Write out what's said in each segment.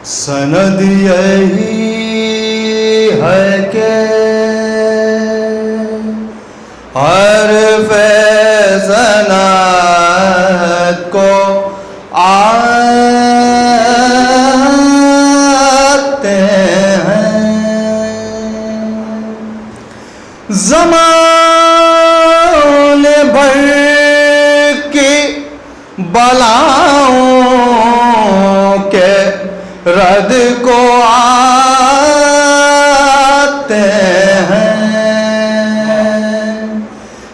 سند یہی ہے کہ ہر فیضانات کو آتے ہیں زمانے بھر کی بلاؤں کے رد کو آتے ہیں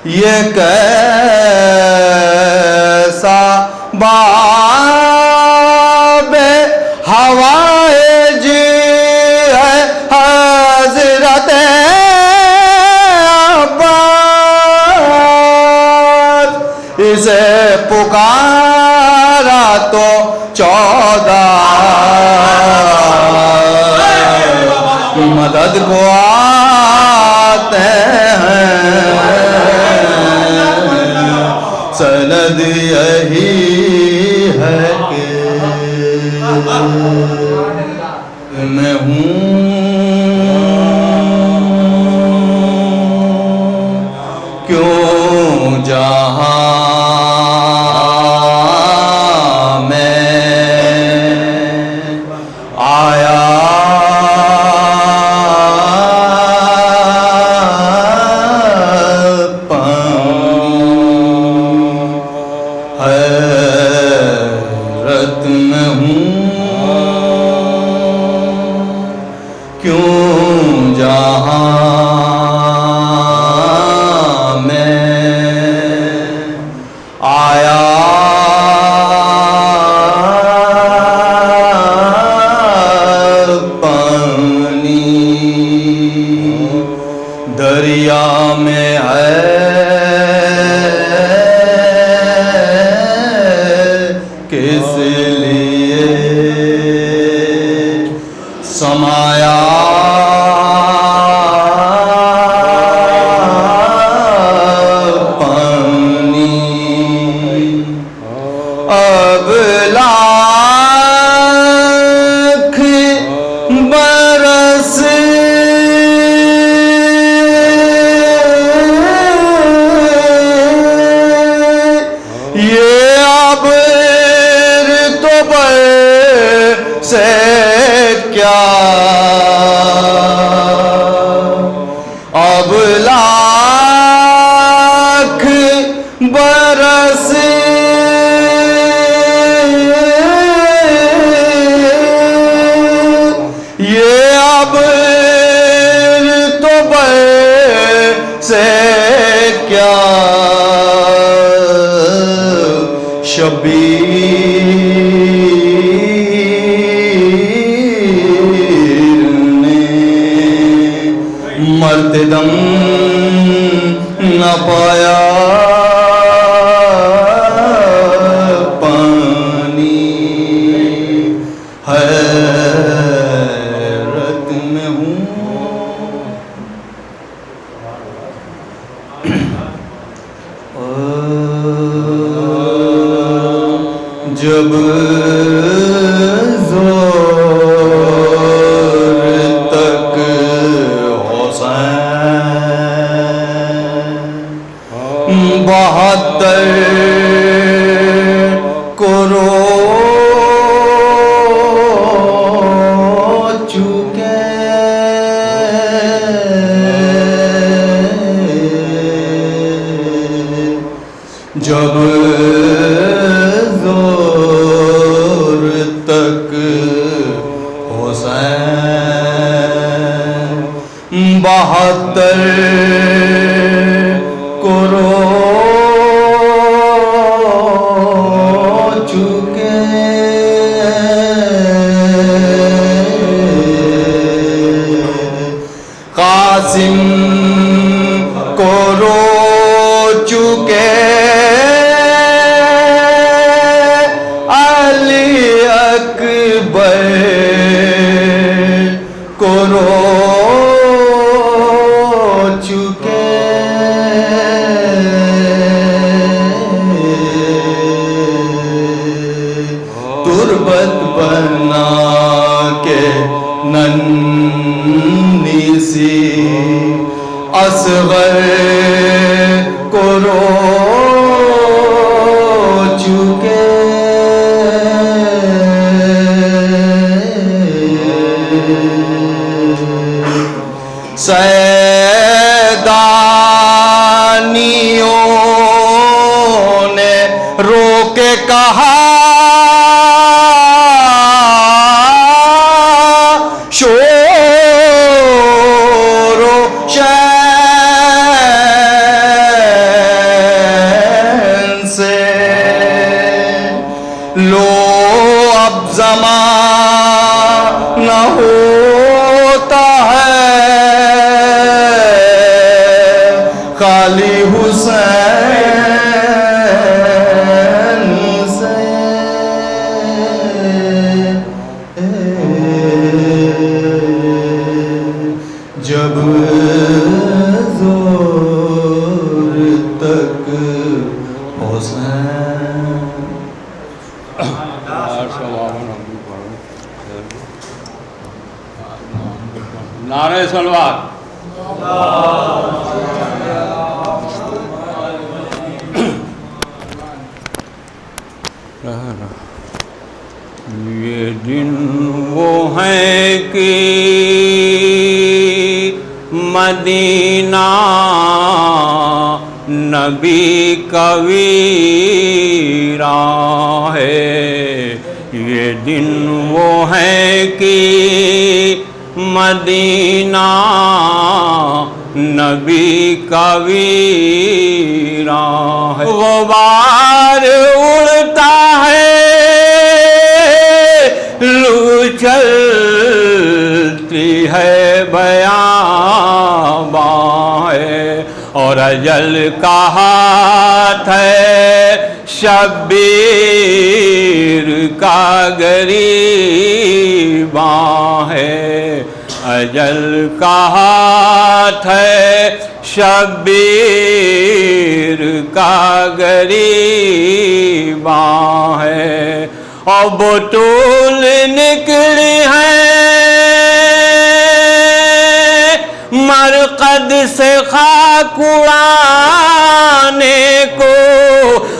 یہ کیسا باب حوائج ہے حضرت عباس اسے پکارا تو 14 مدد کو آتے ہیں سند یہی ہے کہ میں ہوں کیوں جہاں حیرت میں ہوں کیوں جہاں میں آیا پانی دریا میں ہے کس لیے سمایا پانی اب لاکھ برس یہ اب سے کیا اب لاکھ برس یہ اب تو سے کیا شبیر نے مرد دم نہ پایا پانی حیرت میں ہوں جب زور تک حسین 72 کو رو چکے جب زور تک حسین 72 کو رو چکے قاسم کو رو چکے کہا شور و شین سے لو اب زمانہ ہوتا ہے خالی حسین سے جب زور تک حسین نعرہ صلوات یہ دن وہ ہیں کہ مدینہ نبی کا ویراں ہے یہ دن وہ ہیں کہ مدینہ نبی کا ویراں ہے غبار اڑتا ہے لو چلتی ہے بیاباں ہے اور اجل کا ہاتھ ہے شبیر کا گریباں ہے اجل کا ہاتھ ہے شبیر کا گریباں ہے اور بطول نکلی ہیں مرقد سے خاک اڑانے کو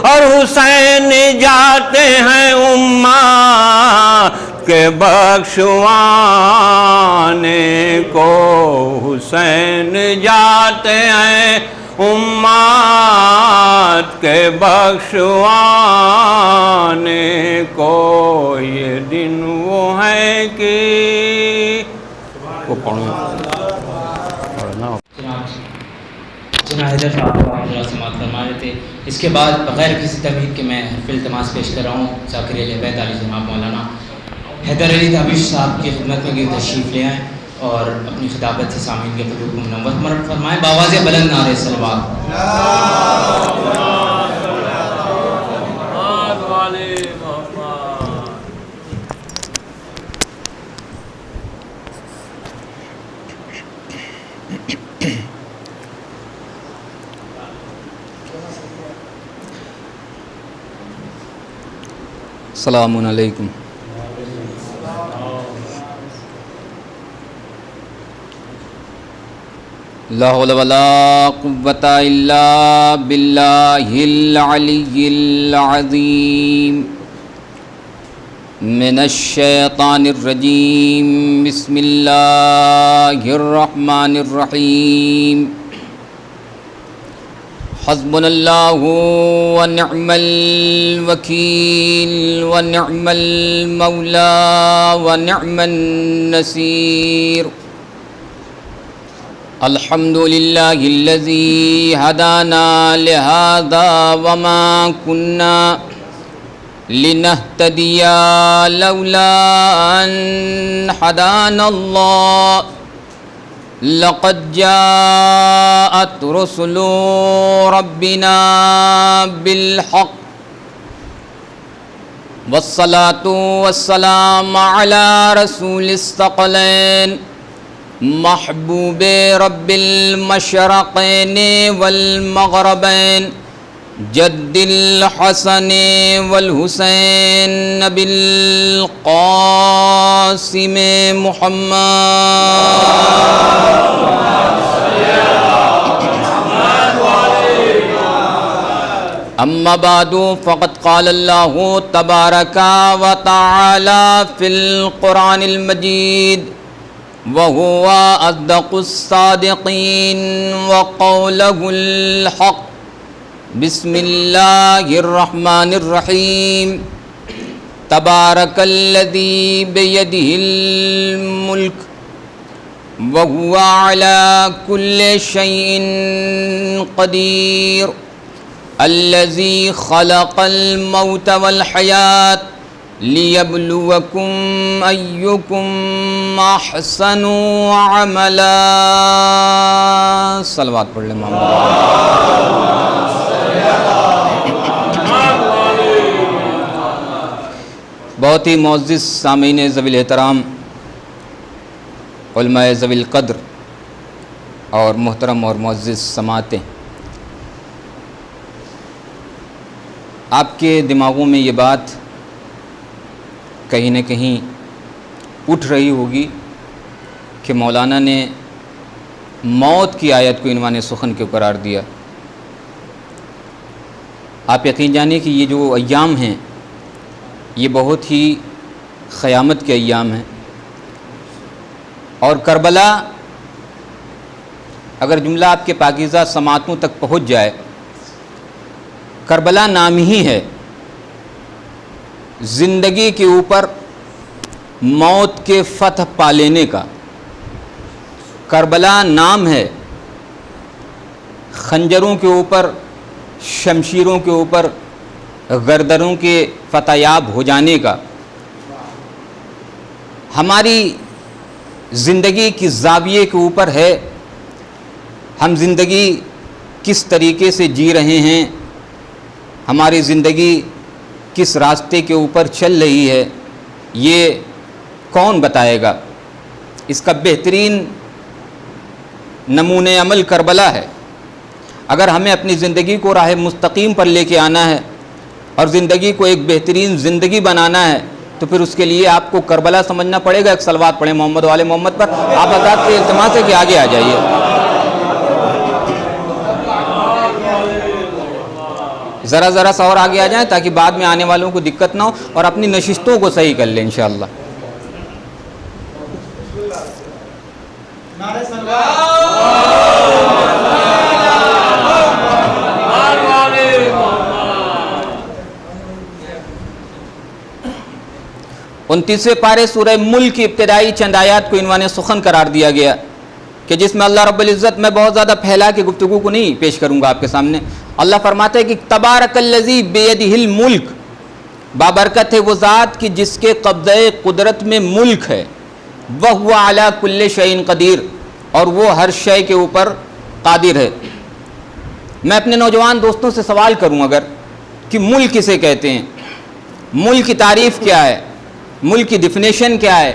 اور حسین جاتے ہیں امت کے بخشوانے کو حسین جاتے ہیں امت کے بخشوانے کو یہ دن وہ ہے کہ جناب حیدر صاحب کو آپ سماعت فرما رہے تھے. اس کے بعد بغیر کسی تمہید کے میں حرف التماس پیش کر رہا ہوں ذاکر علی عبید علی جناب مولانا حیدر علی تابش صاحب کی خدمت میں کہ تشریف لے آئیں اور اپنی خطابت سے سامعین کے قلوب کو منور فرمائیں بآواز بلند نعرہ صلوات. السلام علیکم. لا حول ولا قوة الا باللہ العلی العظیم. من الشیطان الرجیم. بسم اللہ الرحمن الرحیم. حسبنا اللہ ونعم الوکیل ونعم المولا ونعم النصیر. الحمد للہ الذی ہدانا لہذا وما كنا لنهتدی لولا ان ہدانا اللہ. لقد جاءت رسل ربنا بالحق والصلاة والسلام على رسول الثقلين محبوب رب المشرقين والمغربين جد الحسن والحسين بالقاسم محمد. اما بعد فقد قال اللہ تبارک و تعالی فی القرآن المجید وهو اصدق الصادقین وقولہ الحق بسم اللہ الرحمن الرحیم تبارک الذی بیدہ الملک وهو على كل شيء قدير الذي خلق الموت والحياة ليبلوكم أيكم أحسن عملا. صلوات پڑھ لیں محمد. بہت ہی معزز سامعین ذوی الاحترام، علماء ذوی القدر اور محترم اور معزز سماعتیں، آپ کے دماغوں میں یہ بات کہیں نہ کہیں اٹھ رہی ہوگی کہ مولانا نے موت کی آیت کو عنوان سخن کے قرار دیا. آپ یقین جانیں کہ یہ جو ایام ہیں یہ بہت ہی قیامت کے ایام ہیں، اور کربلا اگر جملہ آپ کے پاکیزہ سماعتوں تک پہنچ جائے، کربلا نام ہی ہے زندگی کے اوپر موت کے فتح پا لینے کا. کربلا نام ہے خنجروں کے اوپر، شمشیروں کے اوپر، گردنوں کے فتح یاب ہو جانے کا. ہماری زندگی کی زاویے کے اوپر ہے ہم زندگی کس طریقے سے جی رہے ہیں، ہماری زندگی کس راستے کے اوپر چل رہی ہے، یہ کون بتائے گا. اس کا بہترین نمونہ عمل کربلا ہے. اگر ہمیں اپنی زندگی کو راہ مستقیم پر لے کے آنا ہے اور زندگی کو ایک بہترین زندگی بنانا ہے تو پھر اس کے لیے آپ کو کربلا سمجھنا پڑے گا. ایک صلوات پڑھیں محمد و آل محمد پر. آپ حضرات سے التماس ہے کہ آگے آ جائیے. ذرا سا اور آگے آ جائیں تاکہ بعد میں آنے والوں کو دقت نہ ہو اور اپنی نشستوں کو صحیح کر لیں انشاءاللہ. انتیسویں پارے سورہ ملک کی ابتدائی چند آیات کو عنوان سخن قرار دیا گیا کہ جس میں اللہ رب العزت، میں بہت زیادہ پھیلا کے گفتگو کو نہیں پیش کروں گا آپ کے سامنے. اللہ فرماتا ہے کہ تبارک الذی بیدہ الملک، بابرکت ہے وہ ذات کی جس کے قبضہ قدرت میں ملک ہے، وہو علی کل شیء قدیر، اور وہ ہر شے کے اوپر قادر ہے. میں اپنے نوجوان دوستوں سے سوال کروں اگر کہ ملک کسے کہتے ہیں، ملک کی تعریف کیا ہے، ملک کی ڈیفینیشن کیا ہے،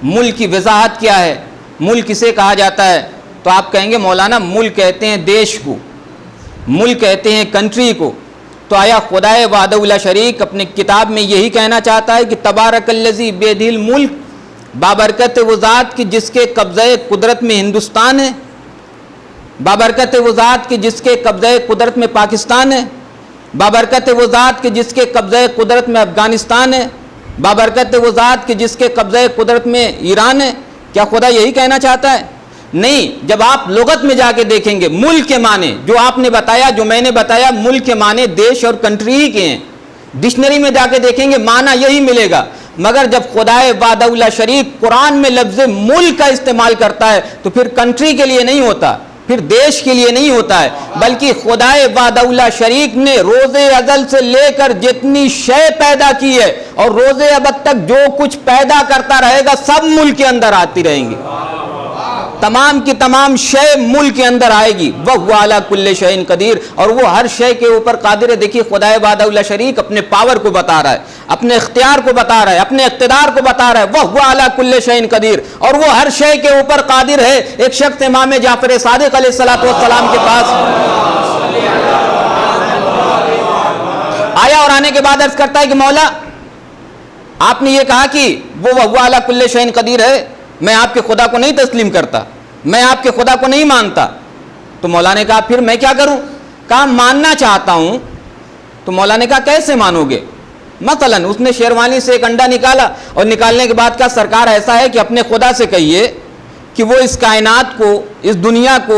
ملک کی وضاحت کیا ہے، ملک کسے کہا جاتا ہے، تو آپ کہیں گے مولانا ملک کہتے ہیں دیش کو، ملک کہتے ہیں کنٹری کو. تو آیا خدائے وحدہ لا شریک اپنے کتاب میں یہی کہنا چاہتا ہے کہ تبارک الذی بیدہ الملک، بابرکت وہ ذات کی جس کے قبضہ قدرت میں ہندوستان ہے، بابرکت وہ ذات کی جس کے قبضہ قدرت میں پاکستان ہے، بابرکت وہ ذات کی جس کے قبضہ قدرت میں افغانستان ہے، بابرکت وہ ذات کی جس کے قبضہ قدرت میں ایران ہے. کیا خدا یہی کہنا چاہتا ہے؟ نہیں. جب آپ لغت میں جا کے دیکھیں گے ملک کے معنی جو آپ نے بتایا، جو میں نے بتایا، ملک کے معنی دیش اور کنٹری ہی کے ہیں. ڈکشنری میں جا کے دیکھیں گے معنی یہی ملے گا. مگر جب خدائے وحدہ لا شریک قرآن میں لفظ ملک کا استعمال کرتا ہے تو پھر کنٹری کے لیے نہیں ہوتا، پھر دیش کے لیے نہیں ہوتا ہے، بلکہ خدائے وحدہ لا شریک نے روز ازل سے لے کر جتنی شے پیدا کی ہے اور روز ابد تک جو کچھ پیدا کرتا رہے گا سب ملک کے اندر آتی رہیں گی. تمام کی تمام شے ملک کے اندر آئے گی. وَهُوَ عَلَى كُلِّ شَيْءٍ قدیر، اور وہ ہر شے کے اوپر قادر ہے. دیکھیے خدائے وحدہ لا شریک اپنے پاور کو بتا رہا ہے، اپنے اختیار کو بتا رہا ہے، اپنے اقتدار کو بتا رہا ہے. وَهُوَ عَلَى كُلِّ شَيْءٍ قدیر، اور وہ ہر شے کے اوپر قادر ہے. ایک شخص امام جعفر صادق علیہ السلام کے پاس آیا اور آنے کے بعد عرض کرتا ہے کہ مولا آپ نے یہ کہا کہ وہ وَهُوَ عَلَى كُلِّ شَيْءٍ قدیر ہے، میں آپ کے خدا کو نہیں تسلیم کرتا، میں آپ کے خدا کو نہیں مانتا. تو مولا نے کہا پھر میں کیا کروں؟ کہا ماننا چاہتا ہوں. تو مولا نے کہا کیسے مانو گے؟ مثلا اس نے شیروانی سے ایک انڈا نکالا اور نکالنے کے بعد کہا سرکار ایسا ہے کہ اپنے خدا سے کہیے کہ وہ اس کائنات کو, اس دنیا کو,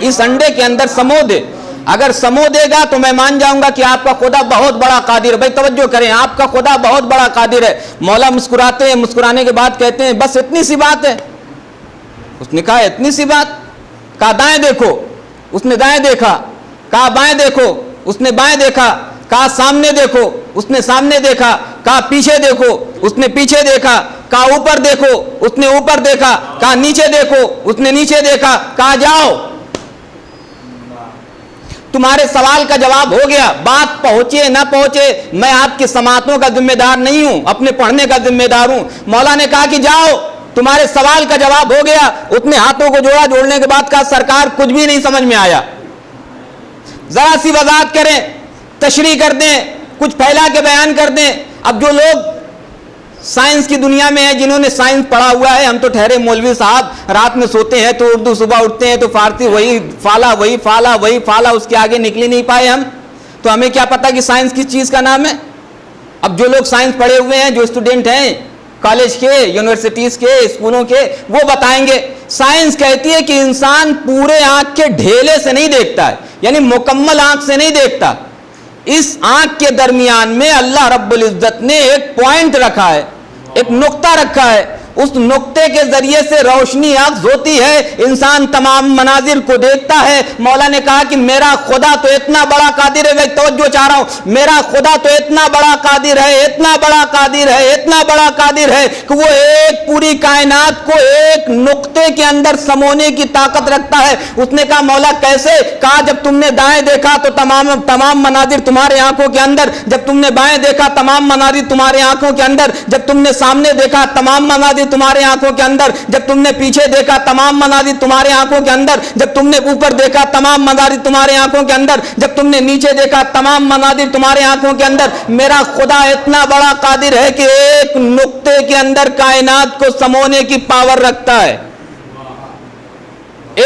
اس انڈے کے اندر سمو دے. اگر سمو دے گا تو میں مان جاؤں گا کہ آپ کا خدا بہت بڑا قادر ہے. بھائی توجہ کریں, آپ کا خدا بہت بڑا قادر ہے. مولا مسکراتے ہیں, مسکرانے کے بعد کہتے ہیں بس اتنی سی بات ہے. اس نے کہا اتنی سی بات؟ کہا دائیں دیکھو. اس نے دائیں دیکھا. کہا بائیں دیکھو. اس نے بائیں دیکھا. کہا سامنے دیکھو. اس نے سامنے دیکھا. کہا پیچھے دیکھو. اس نے پیچھے دیکھا. کہا اوپر دیکھو. اس نے اوپر دیکھا. کہا نیچے دیکھو. اس نے نیچے دیکھا. کہا جاؤ, تمہارے سوال کا جواب ہو گیا. بات پہنچے نہ پہنچے میں آپ کی سماعتوں کا ذمہ دار نہیں ہوں, اپنے پڑھنے کا ذمہ دار ہوں. مولا نے کہا کہ جاؤ, تمہارے سوال کا جواب ہو گیا. اس نے ہاتھوں کو جوڑا, جوڑنے کے بعد کہا سرکار کچھ بھی نہیں سمجھ میں آیا, ذرا سی وضاحت کریں, تشریح کر دیں, کچھ پھیلا کے بیان کر دیں. اب جو لوگ سائنس کی دنیا میں ہیں, جنہوں نے سائنس پڑھا ہوا ہے, ہم تو ٹھہرے مولوی صاحب, رات میں سوتے ہیں تو اردو, صبح اٹھتے ہیں تو فارسی, وہی فالا وہی فالا وہی فالا, اس کے آگے نکل ہی نہیں پائے ہم. تو ہمیں کیا پتا کہ سائنس کس چیز کا نام ہے. اب جو لوگ سائنس پڑھے ہوئے ہیں, جو اسٹوڈنٹ ہیں کالج کے, یونیورسٹیز کے, اسکولوں کے, وہ بتائیں گے. سائنس کہتی ہے کہ انسان پورے آنکھ کے ڈھیلے سے نہیں دیکھتا ہے, یعنی مکمل آنکھ سے نہیں دیکھتا. اس آنکھ کے درمیان میں اللہ رب العزت نے ایک پوائنٹ رکھا ہے, ایک نقطہ رکھا ہے. اس نقطے کے ذریعے سے روشنی اخذ ہوتی ہے, انسان تمام مناظر کو دیکھتا ہے. مولا نے کہا کہ میرا خدا تو اتنا بڑا قادر ہے, میں توجہ چاہ رہا ہوں, میرا خدا تو اتنا بڑا قادر ہے, اتنا بڑا قادر ہے, اتنا بڑا قادر ہے کہ وہ ایک پوری کائنات کو ایک نقطے کے اندر سمونے کی طاقت رکھتا ہے. اس نے کہا مولا کیسے؟ کہا جب تم نے دائیں دیکھا تو تمام مناظر تمہارے آنکھوں کے اندر, جب تم نے بائیں دیکھا تمام مناظر تمہارے آنکھوں کے اندر, جب تم نے سامنے دیکھا تمام مناظر تمہارے آنکھوں کے اندر, جب تم نے پیچھے دیکھا تمام مناظر تمہارے آنکھوں کے اندر, جب تم نے اوپر دیکھا تمام مناظر تمہارے آنکھوں کے اندر, جب تم نے نیچے دیکھا تمام مناظر تمہارے آنکھوں کے اندر. میرا خدا اتنا بڑا قادر ہے کہ ایک نقطے کے اندر کائنات کو سمونے کی پاور رکھتا ہے.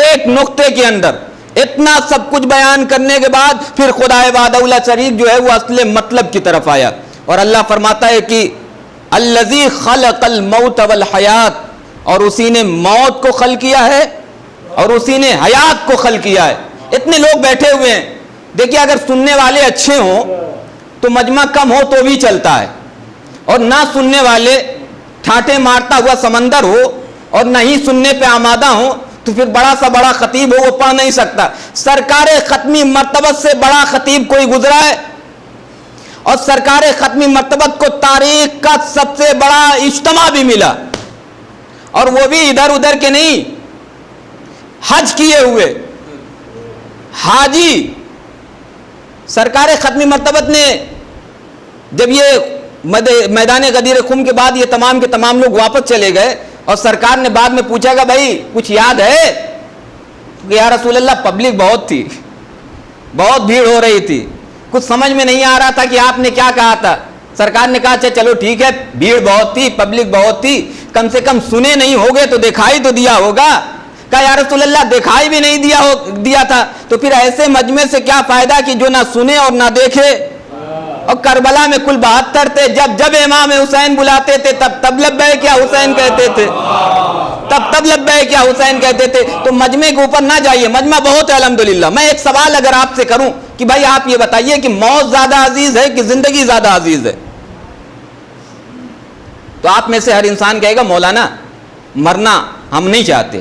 ایک نقطے کے اندر اتنا سب کچھ بیان کرنے کے بعد پھر خدا وحدہ شریک جو ہے وہ اصل مطلب کی طرف آیا, اور اللہ فرماتا ہے کہ الذی خلق الموت والحیات, اور اسی نے موت کو خلق کیا ہے اور اسی نے حیات کو خلق کیا ہے. اتنے لوگ بیٹھے ہوئے ہیں, دیکھیے اگر سننے والے اچھے ہوں تو مجمع کم ہو تو بھی چلتا ہے, اور نہ سننے والے ٹھاٹے مارتا ہوا سمندر ہو اور نہ ہی سننے پہ آمادہ ہو تو پھر بڑا سا بڑا خطیب ہو وہ پڑھ نہیں سکتا. سرکار ختمی مرتبت سے بڑا خطیب کوئی گزرا ہے؟ اور سرکار ختمی مرتبت کو تاریخ کا سب سے بڑا اجتماع بھی ملا, اور وہ بھی ادھر ادھر کے نہیں, حج کیے ہوئے حاجی. سرکار ختمی مرتبت نے جب یہ میدان غدیر خم کے بعد یہ تمام کے تمام لوگ واپس چلے گئے, اور سرکار نے بعد میں پوچھا کہ بھائی کچھ یاد ہے؟ کہ یا رسول اللہ پبلک بہت تھی, بہت بھیڑ ہو رہی تھی, کچھ سمجھ میں نہیں آ رہا تھا کہ آپ نے کیا کہا تھا. سرکار نے کہا اچھا چلو ٹھیک ہے, بھیڑ بہت تھی, پبلک بہت تھی, کم سے کم سنے نہیں ہوگے تو دکھائی تو دیا ہوگا. کہا یا رسول اللہ دکھائی بھی نہیں دیا تھا تو پھر ایسے مجمع سے کیا فائدہ کہ جو نہ سنے اور نہ دیکھے. اور کربلا میں کل 72 تھے, جب امام حسین بلاتے تھے تب لبیک کیا حسین کہتے تھے, تب لبیک کیا حسین کہتے تھے. تو مجمع کے اوپر نہ جائیے, مجمع بہت ہے الحمدللہ. میں ایک سوال اگر آپ سے کروں کہ بھائی آپ یہ بتائیے کہ موت زیادہ عزیز ہے کہ زندگی زیادہ عزیز ہے, تو آپ میں سے ہر انسان کہے گا مولانا مرنا ہم نہیں چاہتے,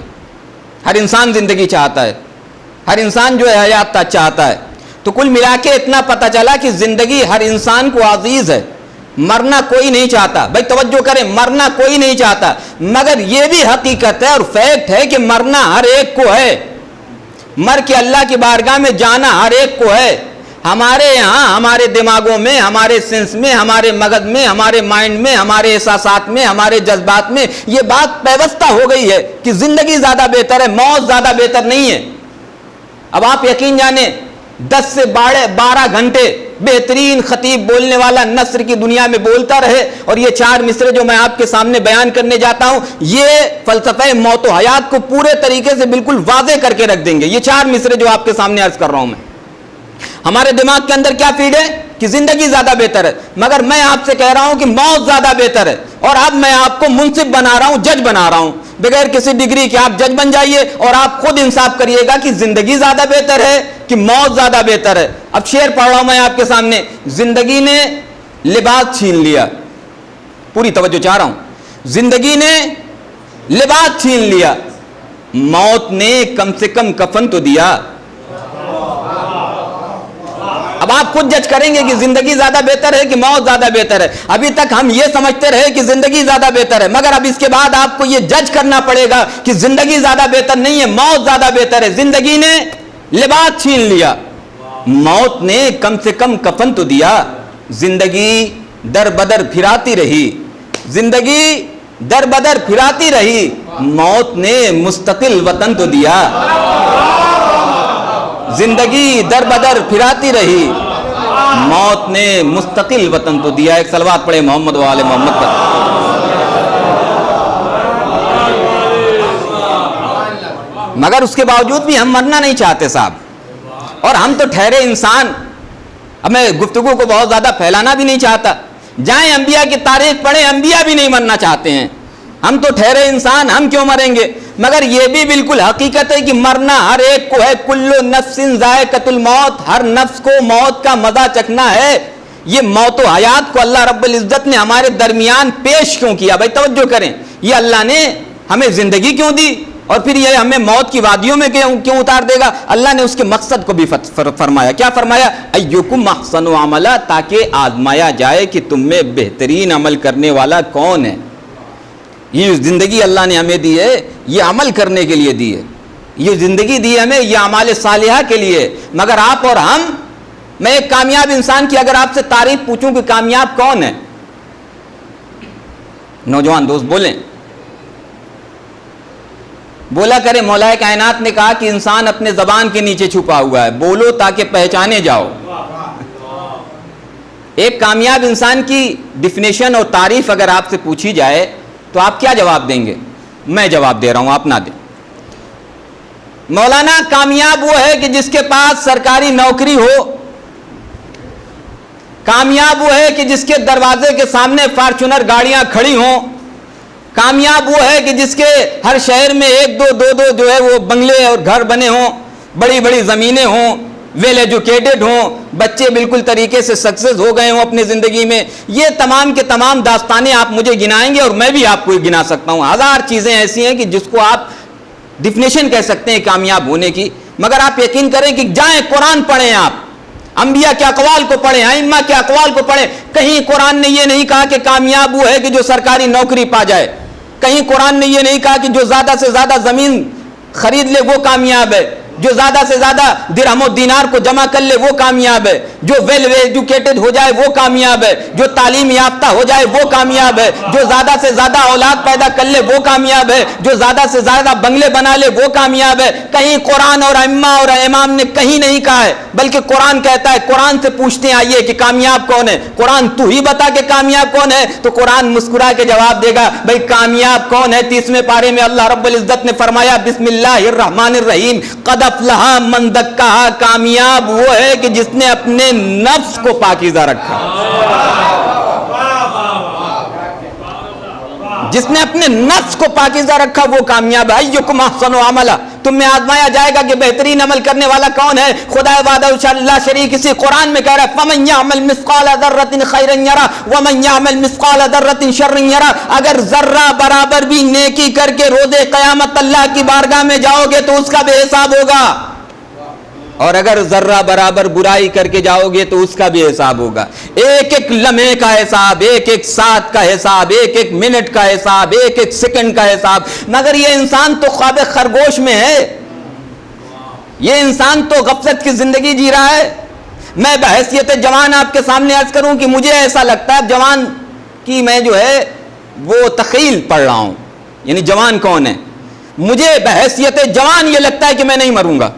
ہر انسان زندگی چاہتا ہے, ہر انسان جو ہے حیات چاہتا ہے. تو کل ملا کے اتنا پتہ چلا کہ زندگی ہر انسان کو عزیز ہے, مرنا کوئی نہیں چاہتا. بھائی توجہ کریں, مرنا کوئی نہیں چاہتا, مگر یہ بھی حقیقت ہے اور فیکٹ ہے کہ مرنا ہر ایک کو ہے, مر کے اللہ کی بارگاہ میں جانا ہر ایک کو ہے. ہمارے یہاں ہمارے دماغوں میں, ہمارے سینس میں, ہمارے مغز میں, ہمارے مائنڈ میں, ہمارے احساسات میں, ہمارے جذبات میں یہ بات پیوستہ ہو گئی ہے کہ زندگی زیادہ بہتر ہے, موت زیادہ بہتر نہیں ہے. اب آپ یقین جانیں 10 سے 12 گھنٹے بہترین خطیب بولنے والا نثر کی دنیا میں بولتا رہے, اور یہ 4 مصرے جو میں آپ کے سامنے بیان کرنے جاتا ہوں یہ فلسفہ موت و حیات کو پورے طریقے سے بالکل واضح کر کے رکھ دیں گے. یہ 4 مصرے جو آپ کے سامنے عرض کر رہا ہوں میں, ہمارے دماغ کے اندر کیا فیڈ ہے کہ زندگی زیادہ بہتر ہے، مگر میں آپ سے کہہ رہا ہوں کہ موت زیادہ بہتر ہے، اور اب میں آپ کو منصف بنا رہا ہوں، جج بنا رہا ہوں، بغیر کسی ڈگری کے آپ جج بن جائیے اور آپ خود انصاف کریے گا کہ زندگی زیادہ بہتر ہے کہ موت زیادہ بہتر ہے۔ اب شعر پڑھ رہا ہوں میں آپ کے سامنے، زندگی نے لباس چھین لیا، پوری توجہ چاہ رہا ہوں، زندگی نے لباس چھین لیا، موت نے کم سے کم کفن تو دیا۔ اب آپ خود جج کریں گے کہ زندگی زیادہ بہتر ہے کہ موت زیادہ بہتر ہے۔ ابھی تک ہم یہ سمجھتے رہے کہ زندگی زیادہ بہتر ہے، مگر اب اس کے بعد آپ کو یہ جج کرنا پڑے گا کہ زندگی زیادہ بہتر نہیں ہے، موت زیادہ بہتر ہے۔ زندگی نے لباس چھین لیا، موت نے کم سے کم کفن تو دیا، زندگی در بدر پھراتی رہی، زندگی در بدر پھراتی رہی، موت نے مستقل وطن تو دیا، زندگی در بدر پھراتی رہی، موت نے مستقل وطن تو دیا۔ ایک صلوات پڑھے محمد و آل محمد پر۔ مگر اس کے باوجود بھی ہم مرنا نہیں چاہتے صاحب، اور ہم تو ٹھہرے انسان۔ اب میں گفتگو کو بہت زیادہ پھیلانا بھی نہیں چاہتا، جائیں انبیاء کی تاریخ پڑھیں، انبیاء بھی نہیں مرنا چاہتے ہیں۔ ہم تو ٹھہرے انسان، ہم کیوں مریں گے؟ مگر یہ بھی بالکل حقیقت ہے کہ مرنا ہر ایک کو ہے، کل نفس ذائقۃ الموت، ہر نفس کو موت کا مزہ چکھنا ہے۔ یہ موت و حیات کو اللہ رب العزت نے ہمارے درمیان پیش کیوں کیا؟ بھائی توجہ کریں، یہ اللہ نے ہمیں زندگی کیوں دی اور پھر یہ ہمیں موت کی وادیوں میں کیوں اتار دے گا؟ اللہ نے اس کے مقصد کو بھی فرمایا۔ کیا فرمایا؟ ایکم احسن عملا، تاکہ آزمایا جائے کہ تم میں بہترین عمل کرنے والا کون ہے۔ یہ زندگی اللہ نے ہمیں دی ہے، یہ عمل کرنے کے لیے دی ہے، یہ زندگی دی ہے ہمیں یہ اعمال صالحہ کے لیے۔ مگر آپ اور ہم، میں ایک کامیاب انسان کی اگر آپ سے تعریف پوچھوں کہ کامیاب کون ہے، نوجوان دوست بولیں، بولا کرے۔ مولا کائنات نے کہا کہ انسان اپنے زبان کے نیچے چھپا ہوا ہے، بولو تاکہ پہچانے جاؤ۔ ایک کامیاب انسان کی ڈیفینیشن اور تعریف اگر آپ سے پوچھی جائے تو آپ کیا جواب دیں گے؟ میں جواب دے رہا ہوں، آپ نہ دیں۔ مولانا کامیاب وہ ہے کہ جس کے پاس سرکاری نوکری ہو، کامیاب وہ ہے کہ جس کے دروازے کے سامنے فارچونر گاڑیاں کھڑی ہوں، کامیاب وہ ہے کہ جس کے ہر شہر میں ایک دو جو ہے وہ بنگلے اور گھر بنے ہوں، بڑی بڑی زمینیں ہوں، ویل ایجوکیٹڈ ہوں، بچے بالکل طریقے سے سکسیس ہو گئے ہوں اپنی زندگی میں۔ یہ تمام کے تمام داستانیں آپ مجھے گنائیں گے اور میں بھی آپ کو گنا سکتا ہوں۔ ہزار چیزیں ایسی ہیں کہ جس کو آپ ڈیفینیشن کہہ سکتے ہیں کامیاب ہونے کی۔ مگر آپ یقین کریں کہ جائیں قرآن پڑھیں، آپ انبیاء کے اقوال کو پڑھیں، ائمہ کے اقوال کو پڑھیں، کہیں قرآن نے یہ نہیں کہا کہ کامیاب وہ ہے کہ جو سرکاری نوکری پا جائے، کہیں قرآن نے یہ نہیں کہا کہ جو زیادہ سے زیادہ زمین خرید لے وہ کامیاب ہے، جو زیادہ سے زیادہ درہم و دینار کو جمع کر لے وہ کامیاب ہے، جو ویل ایجوکیٹڈ ہو جائے وہ کامیاب ہے، جو تعلیم یافتہ ہو جائے وہ کامیاب ہے، جو زیادہ سے زیادہ اولاد پیدا کر لے وہ کامیاب ہے، جو زیادہ سے زیادہ بنگلے بنا لے وہ کامیاب ہے۔ کہیں قرآن اور ائمہ اور امام نے کہیں نہیں کہا ہے، بلکہ قرآن کہتا ہے۔ قرآن سے پوچھتے ہیں آئیے کہ کامیاب کون ہے؟ قرآن تو ہی بتا کہ کامیاب کون ہے؟ تو قرآن مسکرا کے جواب دے گا، بھائی کامیاب کون ہے؟ 30ویں پارے میں اللہ رب العزت نے فرمایا، بسم اللہ الرحمن الرحیم، قد افلح من دکھا، کامیاب وہ ہے کہ جس نے اپنے نفس کو پاکیزہ رکھا، جس نے اپنے نفس کو پاکیزہ رکھا وہ کامیاب ہے۔ ایکم احسن عملا، تم میں آزمایا جائے گا کہ بہترین عمل کرنے والا کون ہے۔ خدا وحدہ لا شریک اسی قرآن میں کہہ رہا ہے، فمن یعمل مثقال ذرۃ خیرا یرہ ومن یعمل مثقال ذرۃ شرا یرہ۔ اگر ذرہ برابر بھی نیکی کر کے روز قیامت اللہ کی بارگاہ میں جاؤ گے تو اس کا بے حساب ہوگا، اور اگر ذرہ برابر برائی کر کے جاؤ گے تو اس کا بھی حساب ہوگا۔ ایک ایک لمحے کا حساب، ایک ایک ساتھ کا حساب، ایک ایک منٹ کا حساب، ایک ایک سیکنڈ کا حساب۔ مگر یہ انسان تو خواب خرگوش میں ہے، یہ انسان تو غفلت کی زندگی جی رہا ہے۔ میں بحیثیت جوان آپ کے سامنے عرض کروں کہ مجھے ایسا لگتا ہے جوان کی میں جو ہے وہ تخیل پڑھ رہا ہوں، یعنی جوان کون ہے۔ مجھے بحیثیت جوان یہ لگتا ہے کہ میں نہیں مروں گا۔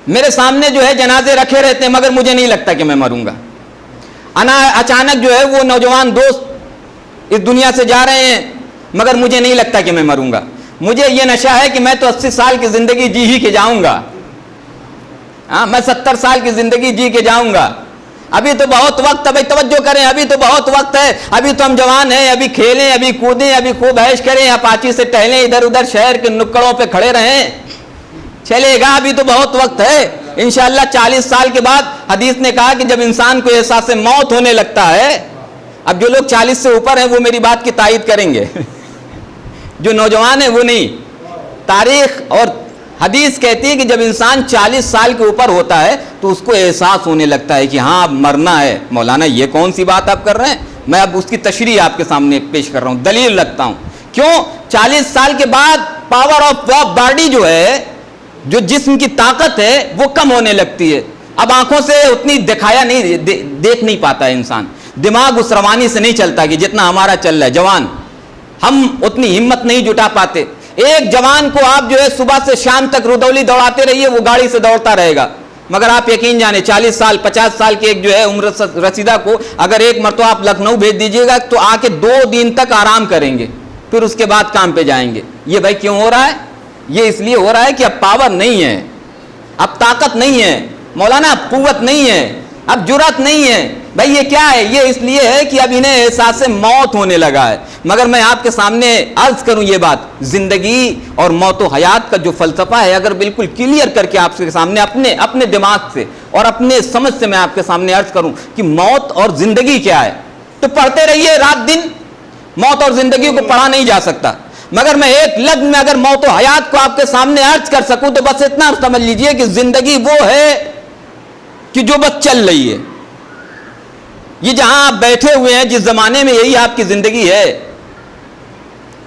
میرے سامنے جو ہے جنازے رکھے رہتے ہیں مگر مجھے نہیں لگتا کہ میں مروں گا۔ اچانک جو ہے وہ نوجوان دوست اس دنیا سے جا رہے ہیں مگر مجھے نہیں لگتا کہ میں مروں گا۔ مجھے یہ نشہ ہے کہ میں تو 80 سال کی زندگی جی ہی کے جاؤں گا، ہاں میں 70 سال کی زندگی جی کے جاؤں گا، ابھی تو بہت وقت ہے بھائی، توجہ کریں، ابھی تو بہت وقت ہے، ابھی تو ہم جوان ہیں، ابھی کھیلیں، ابھی کودیں، ابھی خوب عیش کریں، اپاچی سے ٹہلیں، ادھر ادھر شہر کے نکڑوں پہ کھڑے رہیں، چلے گا، ابھی تو بہت وقت ہے۔ انشاءاللہ 40 سال کے بعد حدیث نے کہا کہ جب انسان کو احساس موت ہونے لگتا ہے، اب جو لوگ 40 سے اوپر ہیں وہ میری بات کی تائید کریں گے، جو نوجوان ہیں وہ نہیں، تاریخ اور حدیث کہتی ہے کہ جب انسان 40 سال کے اوپر ہوتا ہے تو اس کو احساس ہونے لگتا ہے کہ ہاں اب مرنا ہے۔ مولانا یہ کون سی بات آپ کر رہے ہیں؟ میں اب اس کی تشریح آپ کے سامنے پیش کر رہا ہوں، دلیل رکھتا ہوں۔ کیوں 40 سال کے بعد پاور آف باڈی جو ہے، جو جسم کی طاقت ہے وہ کم ہونے لگتی ہے، اب آنکھوں سے اتنی دکھایا نہیں، دیکھ نہیں پاتا ہے انسان، دماغ اس روانی سے نہیں چلتا کہ جتنا ہمارا چل رہا ہے، جوان ہم اتنی ہمت نہیں جٹا پاتے۔ ایک جوان کو آپ جو ہے صبح سے شام تک رودولی دوڑاتے رہیے، وہ گاڑی سے دوڑتا رہے گا، مگر آپ یقین جانیں 40 سال 50 سال کے ایک جو ہے عمر رسیدہ کو اگر ایک مرتبہ آپ لکھنؤ بھیج دیجئے گا تو آ کے 2 دن تک آرام کریں گے، پھر اس کے بعد کام پہ جائیں گے۔ یہ بھائی کیوں ہو رہا ہے؟ یہ اس لیے ہو رہا ہے کہ اب پاور نہیں ہے، اب طاقت نہیں ہے مولانا، اب قوت نہیں ہے، اب جرات نہیں ہے۔ بھائی یہ کیا ہے؟ یہ اس لیے ہے کہ اب انہیں احساس موت ہونے لگا ہے۔ مگر میں آپ کے سامنے عرض کروں یہ بات، زندگی اور موت و حیات کا جو فلسفہ ہے اگر بالکل کلیئر کر کے آپ کے سامنے اپنے دماغ سے اور اپنے سمجھ سے میں آپ کے سامنے عرض کروں کہ موت اور زندگی کیا ہے، تو پڑھتے رہیے رات دن، موت اور زندگی کو پڑھا نہیں جا سکتا، مگر میں ایک لفظ میں اگر موت و حیات کو آپ کے سامنے عرض کر سکوں تو بس اتنا سمجھ لیجئے کہ زندگی وہ ہے کہ جو بس چل رہی ہے۔ یہ جہاں آپ بیٹھے ہوئے ہیں جس زمانے میں یہی آپ کی زندگی ہے،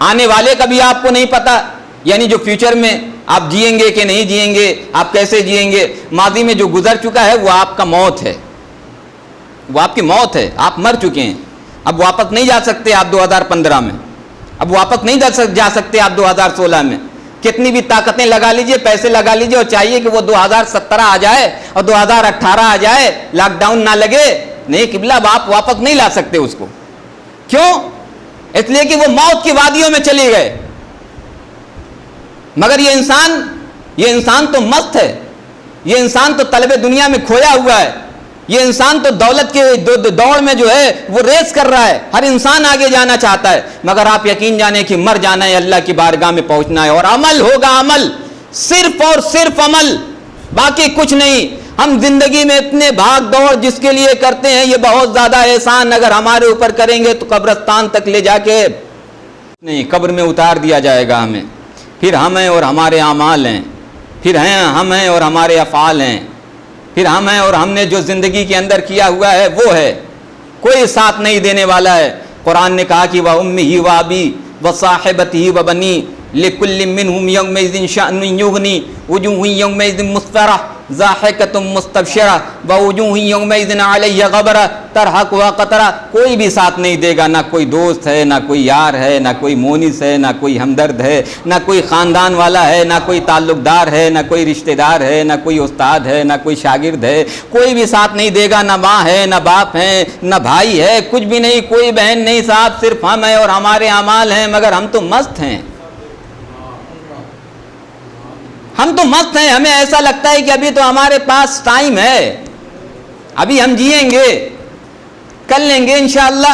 آنے والے کا بھی آپ کو نہیں پتا، یعنی جو فیوچر میں آپ جئیں گے کہ نہیں جئیں گے، آپ کیسے جئیں گے، ماضی میں جو گزر چکا ہے وہ آپ کا موت ہے، وہ آپ کی موت ہے، آپ مر چکے ہیں، اب واپس نہیں جا سکتے آپ 2015 میں، اب واپس نہیں جا سکتے آپ 2016 میں، کتنی بھی طاقتیں لگا لیجئے، پیسے لگا لیجئے اور چاہیے کہ وہ 2017 آ جائے اور 2018 آ جائے، لاک ڈاؤن نہ لگے، نہیں قبلہ آپ واپس نہیں لا سکتے اس کو۔ کیوں؟ اس لیے کہ وہ موت کی وادیوں میں چلے گئے۔ مگر یہ انسان تو مست ہے، یہ انسان تو طلب دنیا میں کھویا ہوا ہے، یہ انسان تو دولت کے دوڑ میں جو ہے وہ ریس کر رہا ہے، ہر انسان آگے جانا چاہتا ہے، مگر آپ یقین جانیں کہ مر جانا ہے، اللہ کی بارگاہ میں پہنچنا ہے، اور عمل ہوگا، عمل صرف اور صرف عمل، باقی کچھ نہیں۔ ہم زندگی میں اتنے بھاگ دوڑ جس کے لیے کرتے ہیں، یہ بہت زیادہ احسان اگر ہمارے اوپر کریں گے تو قبرستان تک لے جا کے نہیں، قبر میں اتار دیا جائے گا ہمیں، پھر ہم ہیں اور ہمارے اعمال ہیں، پھر ہم ہیں اور ہمارے افعال ہیں، پھر ہم ہیں اور ہم نے جو زندگی کے اندر کیا ہوا ہے وہ ہے، کوئی ساتھ نہیں دینے والا ہے۔ قرآن نے کہا کہ وَأُمِّهِ وَأَبِيهِ وَصَاحِبَتِهِ وَبَنِيهِ لِكُلِّ مِّنْهُمْ يَوْمَئِذٍ شَأْنٌ يُغْنِيهِ وُجُوهٌ يَوْمَئِذٍ مُسْفِرَةٌ ضاحكة مستبشرة ووجوه يومئذ عليها غبرة ترهقها قترة۔ کوئی بھی ساتھ نہیں دے گا، نہ کوئی دوست ہے، نہ کوئی یار ہے، نہ کوئی مونس ہے، نہ کوئی ہمدرد ہے، نہ کوئی خاندان والا ہے، نہ کوئی تعلق دار ہے، نہ کوئی رشتہ دار ہے، نہ کوئی استاد ہے، نہ کوئی شاگرد ہے، کوئی بھی ساتھ نہیں دے گا، نہ ماں ہے، نہ باپ ہے، نہ بھائی ہے، کچھ بھی نہیں، کوئی بہن نہیں، صاحب صرف ہم ہیں اور ہمارے اعمال ہیں، مگر ہم تو مست ہیں، ہم تو مست ہیں، ہمیں ایسا لگتا ہے کہ ابھی تو ہمارے پاس ٹائم ہے، ابھی ہم جئیں گے، کر لیں گے انشاءاللہ،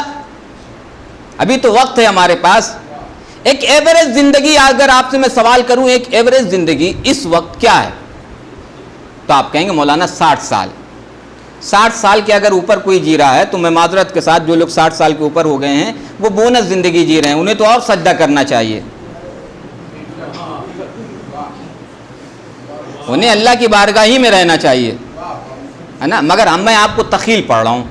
ابھی تو وقت ہے ہمارے پاس۔ ایک ایوریج زندگی اگر آپ سے میں سوال کروں، ایک ایوریج زندگی اس وقت کیا ہے، تو آپ کہیں گے مولانا 60 سال۔ 60 سال کے اگر اوپر کوئی جی رہا ہے تو میں معذرت کے ساتھ جو لوگ 60 سال کے اوپر ہو گئے ہیں وہ بونس زندگی جی رہے ہیں، انہیں تو اور سجدہ کرنا چاہیے، انہیں اللہ کی بارگاہ ہی میں رہنا چاہیے، ہے نا۔ مگر میں آپ کو تخیل پڑھ رہا ہوں،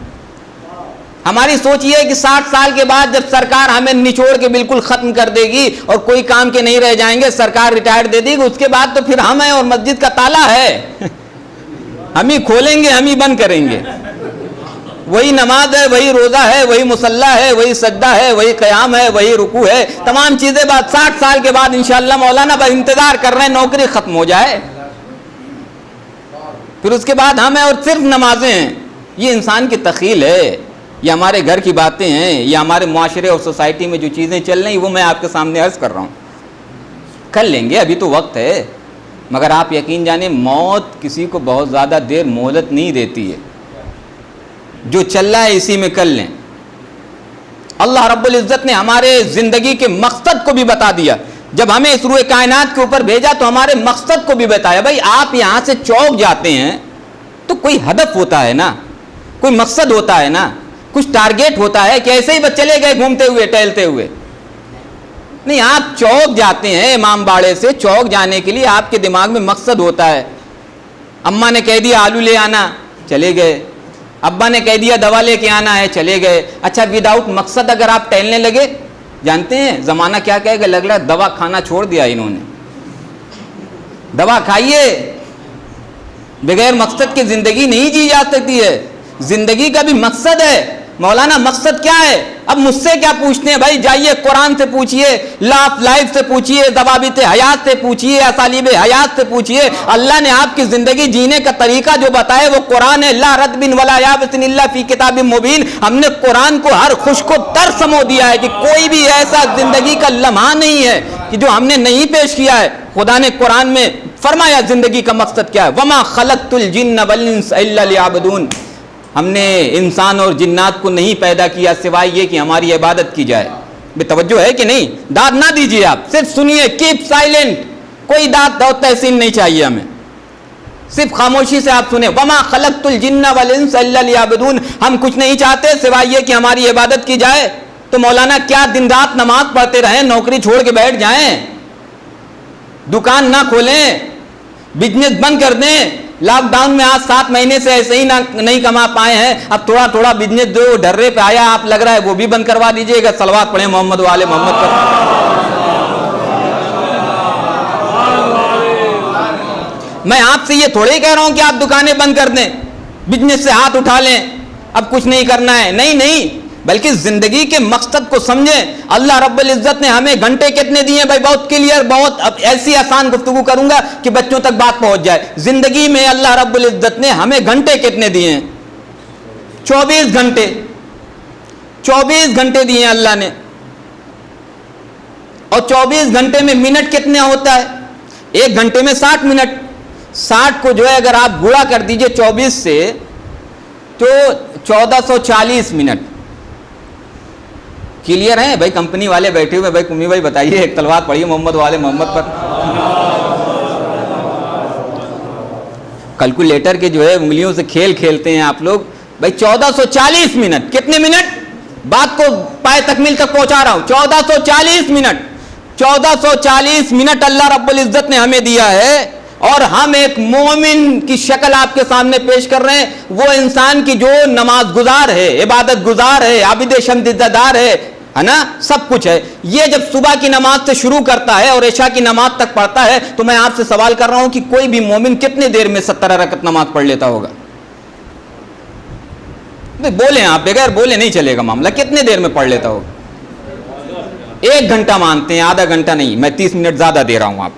ہماری سوچ یہ ہے کہ 60 سال کے بعد جب سرکار ہمیں نچوڑ کے بالکل ختم کر دے گی اور کوئی کام کے نہیں رہ جائیں گے، سرکار ریٹائر دے دے گی، اس کے بعد تو پھر ہم ہیں اور مسجد کا تالا ہے، ہم ہی کھولیں گے، ہم ہی بند کریں گے، وہی نماز ہے، وہی روزہ ہے، وہی مصلی ہے، وہی سجدہ ہے، وہی قیام ہے، وہی رکوع ہے، تمام چیزیں بعد 60 سال کے بعد انشاءاللہ مولانا بس انتظار کر رہے ہیں نوکری ختم ہو جائے، پھر اس کے بعد ہم ہیں اور صرف نمازیں ہیں۔ یہ انسان کی تخیل ہے، یہ ہمارے گھر کی باتیں ہیں، یہ ہمارے معاشرے اور سوسائٹی میں جو چیزیں چل رہی ہیں وہ میں آپ کے سامنے عرض کر رہا ہوں، کر لیں گے، ابھی تو وقت ہے، مگر آپ یقین جانیں موت کسی کو بہت زیادہ دیر مہلت نہیں دیتی ہے، جو چل رہا ہے اسی میں کر لیں۔ اللہ رب العزت نے ہمارے زندگی کے مقصد کو بھی بتا دیا، جب ہمیں اس روئے کائنات کے اوپر بھیجا تو ہمارے مقصد کو بھی بتایا۔ بھائی آپ یہاں سے چوک جاتے ہیں تو کوئی ہدف ہوتا ہے نا، کوئی مقصد ہوتا ہے نا، کچھ ٹارگیٹ ہوتا ہے کہ ایسے ہی بس چلے گئے گھومتے ہوئے ٹہلتے ہوئے نہیں۔ آپ چوک جاتے ہیں امام باڑے سے، چوک جانے کے لیے آپ کے دماغ میں مقصد ہوتا ہے۔ اماں نے کہہ دیا آلو لے آنا، چلے گئے۔ ابا نے کہہ دیا دوا لے کے آنا ہے، چلے گئے۔ اچھا وداؤٹ مقصد اگر آپ ٹہلنے لگے، جانتے ہیں زمانہ کیا کہے گا؟ لگ رہا ہے دوا کھانا چھوڑ دیا انہوں نے۔ دوا کھائیے، بغیر مقصد کی زندگی نہیں جی جا سکتی ہے۔ زندگی کا بھی مقصد ہے۔ مولانا مقصد کیا ہے؟ اب مجھ سے کیا پوچھتے ہیں؟ بھائی جائیے قرآن سے پوچھئے، لا آف لائف سے پوچھئے، ضوابط حیات سے پوچھئے، اسالیب حیات سے پوچھئے۔ اللہ نے آپ کی زندگی جینے کا طریقہ جو بتائے وہ قرآن ہے۔ لا رتب ولا یابس الا فی کتاب مبین۔ ہم نے قرآن کو ہر خشک و تر سمو دیا ہے کہ کوئی بھی ایسا زندگی کا لمحہ نہیں ہے کہ جو ہم نے نہیں پیش کیا ہے۔ خدا نے قرآن میں فرمایا زندگی کا مقصد کیا ہے، وما خلقت الجن والانس الا لیعبدون۔ ہم نے انسان اور جنات کو نہیں پیدا کیا سوائے یہ کہ ہماری عبادت کی جائے۔ بے توجہ ہے کہ نہیں؟ داد نہ دیجیے، آپ صرف سنیے، کیپ سائلنٹ، کوئی داد اور تحسین نہیں چاہیے ہمیں، صرف خاموشی سے آپ سنیں۔ وما خلقت الجن والانس الا لیعبدون۔ ہم کچھ نہیں چاہتے سوائے یہ کہ ہماری عبادت کی جائے۔ تو مولانا کیا دن رات نماز پڑھتے رہیں، نوکری چھوڑ کے بیٹھ جائیں، دکان نہ کھولیں، بزنس بند کر دیں؟ لاک ڈاؤن میں آج 7 مہینے سے ایسے ہی نہیں کما پائے ہیں، اب تھوڑا تھوڑا بزنس جو ڈرے پہ آیا آپ لگ رہا ہے وہ بھی بند کروا دیجئے گا۔ صلوات پڑھیں محمد والے محمد پر۔ میں آپ سے یہ تھوڑے کہہ رہا ہوں کہ آپ دکانیں بند کر دیں، بزنس سے ہاتھ اٹھا لیں، اب کچھ نہیں کرنا ہے، نہیں، بلکہ زندگی کے مقصد کو سمجھیں۔ اللہ رب العزت نے ہمیں گھنٹے کتنے دیے؟ بھائی بہت کلیئر، بہت اب ایسی آسان گفتگو کروں گا کہ بچوں تک بات پہنچ جائے۔ زندگی میں اللہ رب العزت نے ہمیں گھنٹے کتنے دیے ہیں؟ 24 گھنٹے۔ 24 گھنٹے دیے ہیں اللہ نے۔ اور 24 گھنٹے میں منٹ کتنے ہوتا ہے؟ 1 گھنٹے میں 60 منٹ۔ 60 کو جو ہے اگر آپ گڑا کر دیجئے 24 سے تو 1440 منٹ۔ کلیئر ہیں بھائی؟ کمپنی والے بیٹھے ہوئے، بھائی کمی بھائی بتائیے، ایک تلوار پڑھیے محمد والے محمد پر۔ کیلکولیٹر کے جو ہے انگلیوں سے کھیل کھیلتے ہیں آپ لوگ۔ بھائی 1440 منٹ، کتنے منٹ؟ بات کو پائے تکمیل تک پہنچا رہا ہوں۔ 1440 منٹ، 1440 منٹ اللہ رب العزت نے ہمیں دیا ہے، اور ہم ایک مومن کی شکل آپ کے سامنے پیش کر رہے ہیں۔ وہ انسان کی جو نماز گزار ہے، عبادت گزار ہے، عابد شمس دار ہے نا، سب کچھ ہے۔ یہ جب صبح کی نماز سے شروع کرتا ہے اور عشاء کی نماز تک پڑھتا ہے تو میں آپ سے سوال کر رہا ہوں کہ کوئی بھی مومن کتنے دیر میں 70 رکعت نماز پڑھ لیتا ہوگا؟ بولیں آپ، بغیر بولے نہیں چلے گا معاملہ۔ کتنے دیر میں پڑھ لیتا ہوگا؟ 1 گھنٹہ مانتے ہیں، آدھا گھنٹہ نہیں، میں 30 منٹ زیادہ دے رہا ہوں آپ،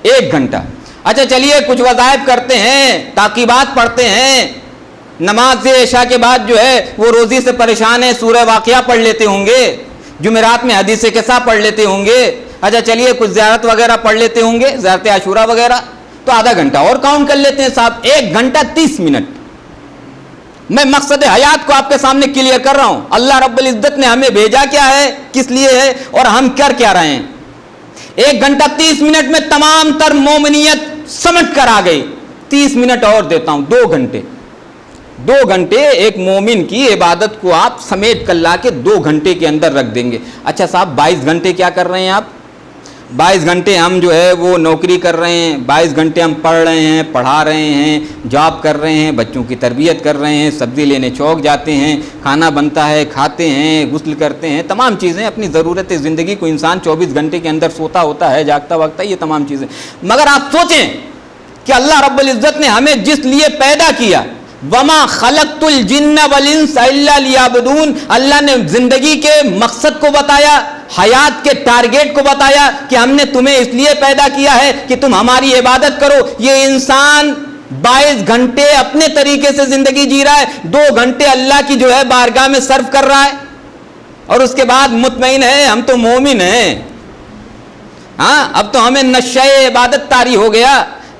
1 گھنٹہ۔ اچھا چلیے کچھ وظائف کرتے ہیں، تعقیبات پڑھتے ہیں، نماز عشاء کے بعد جو ہے وہ روزی سے پریشان ہے، سورہ واقعہ پڑھ لیتے ہوں گے، جمعرات میں حدیث قصہ پڑھ لیتے ہوں گے، اچھا چلیے کچھ زیارت وغیرہ پڑھ لیتے ہوں گے، زیارت عاشورہ وغیرہ، تو آدھا گھنٹہ اور کاؤنٹ کر لیتے ہیں صاحب، 1 گھنٹہ 30 منٹ۔ میں مقصد حیات کو آپ کے سامنے کلیئر کر رہا ہوں۔ اللہ رب العزت نے ہمیں بھیجا کیا ہے، کس لیے ہے، اور ہم کر کیا رہے ہیں۔ 1 گھنٹہ 30 منٹ میں تمام تر مومنیت سمجھ کر آ گئی۔ 30 منٹ اور دیتا ہوں، 2 گھنٹے۔ 2 گھنٹے ایک مومن کی عبادت کو آپ سمیٹ کر لا کے 2 گھنٹے کے اندر رکھ دیں گے۔ اچھا صاحب 22 گھنٹے کیا کر رہے ہیں آپ؟ 22 گھنٹے ہم جو ہے وہ نوکری کر رہے ہیں، 22 گھنٹے ہم پڑھ رہے ہیں، پڑھا رہے ہیں، جاب کر رہے ہیں، بچوں کی تربیت کر رہے ہیں، سبزی لینے چوک جاتے ہیں، کھانا بنتا ہے، کھاتے ہیں، غسل کرتے ہیں، تمام چیزیں اپنی ضرورت زندگی کو انسان 24 گھنٹے کے اندر سوتا ہوتا ہے، جاگتا وقتا ہے، یہ تمام چیزیں۔ مگر آپ سوچیں کہ اللہ رب العزت نے ہمیں جس لیے پیدا کیا، وما خلقت الجن والانس الا لیعبدون، اللہ نے زندگی کے مقصد کو بتایا، حیات کے ٹارگیٹ کو بتایا کہ ہم نے تمہیں اس لیے پیدا کیا ہے کہ تم ہماری عبادت کرو۔ یہ انسان 22 گھنٹے اپنے طریقے سے زندگی جی رہا ہے، 2 گھنٹے اللہ کی جو ہے بارگاہ میں صرف کر رہا ہے، اور اس کے بعد مطمئن ہے ہم تو مومن ہیں۔ ہاں اب تو ہمیں نشہ عبادت طاری ہو گیا،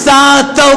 700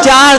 4